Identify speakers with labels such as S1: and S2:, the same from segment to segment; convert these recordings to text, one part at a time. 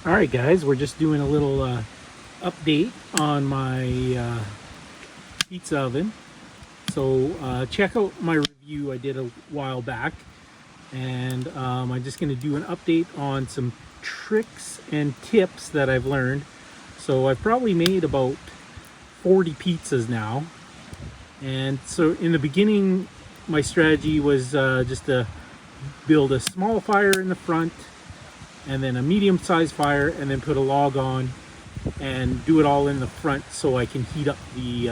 S1: All right, guys, we're just doing a little update on my pizza oven. So check out my review I did a while back, and I'm just going to do an update on some tricks and tips that I've learned. So I've probably made about 40 pizzas now, and so in the beginning, my strategy was just to build a small fire in the front, and then a medium-sized fire, and then put a log on and do it all in the front so I can heat up the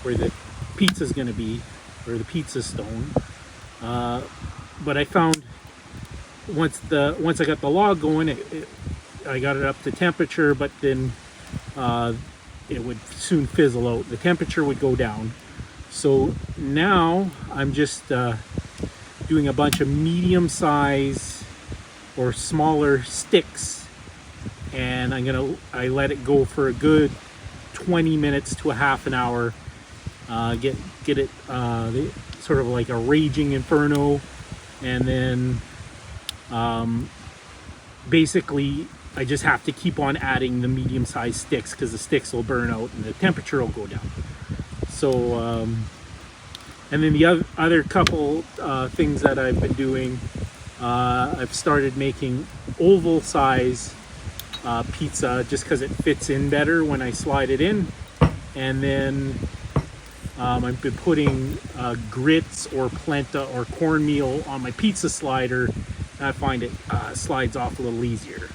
S1: where the pizza's going to be, or the pizza stone. But I found once I got the log going, I got it up to temperature, but then it would soon fizzle out. The temperature would go down. So now I'm just doing a bunch of medium size or smaller sticks, and I let it go for a good 20 minutes to a half an hour. Get it sort of like a raging inferno, and then basically I just have to keep on adding the medium-sized sticks because the sticks will burn out and the temperature will go down. So and then the other couple things that I've been doing, I've started making oval size pizza just because it fits in better when I slide it in. And then I've been putting grits or polenta or cornmeal on my pizza slider, and I find it slides off a little easier.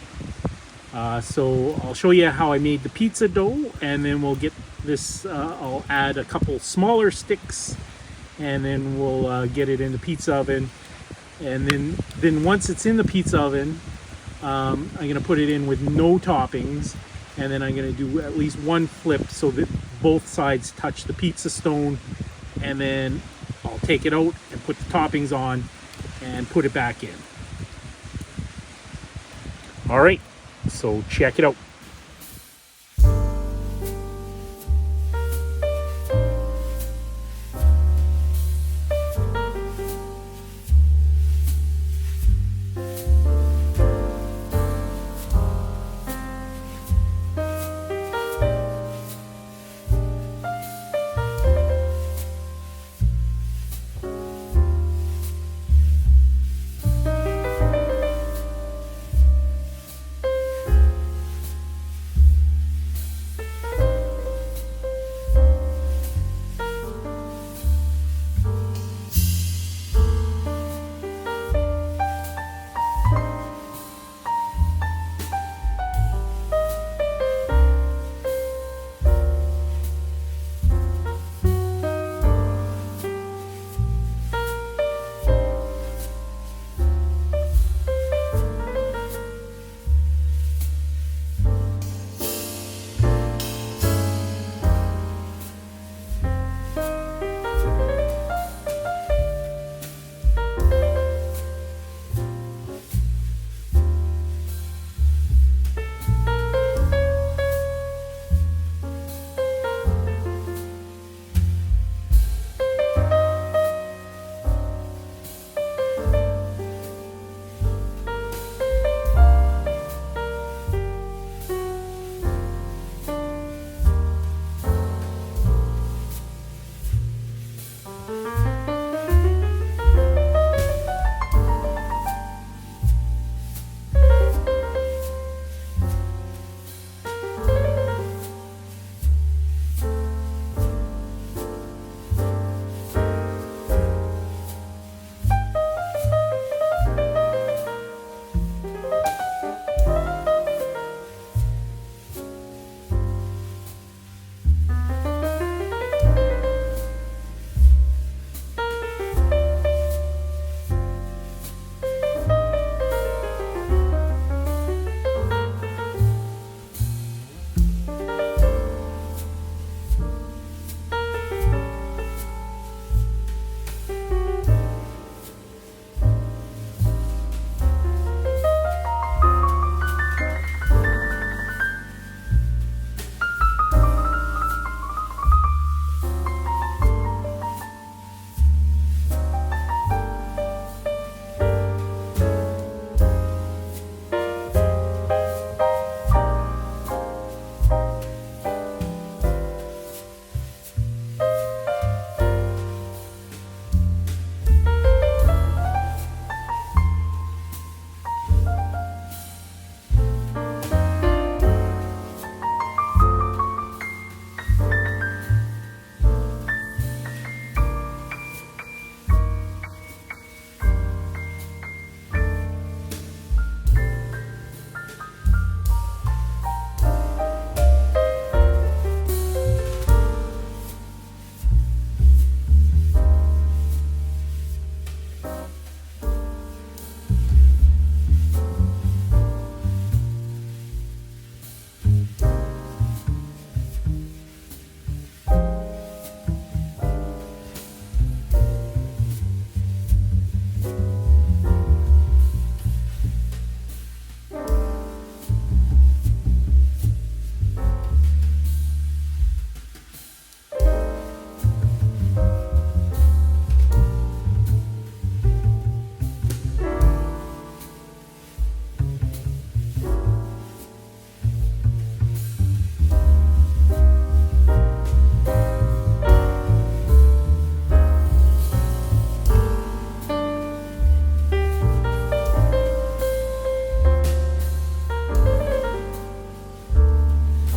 S1: So I'll show you how I made the pizza dough, and then we'll get this, I'll add a couple smaller sticks, and then we'll get it in the pizza oven. And then once it's in the pizza oven, I'm going to put it in with no toppings, and then I'm going to do at least one flip so that both sides touch the pizza stone, and then I'll take it out and put the toppings on and put it back in. All right, so check it out.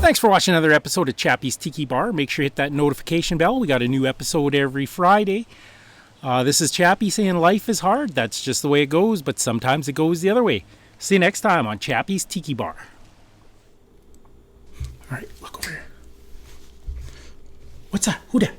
S1: Thanks for watching another episode of Chappie's Tiki Bar. Make sure you hit that notification bell. We got a new episode every Friday. This is Chappie saying life is hard. That's just the way it goes, but sometimes it goes the other way. See you next time on Chappie's Tiki Bar. All right, look over here. What's that? Who that?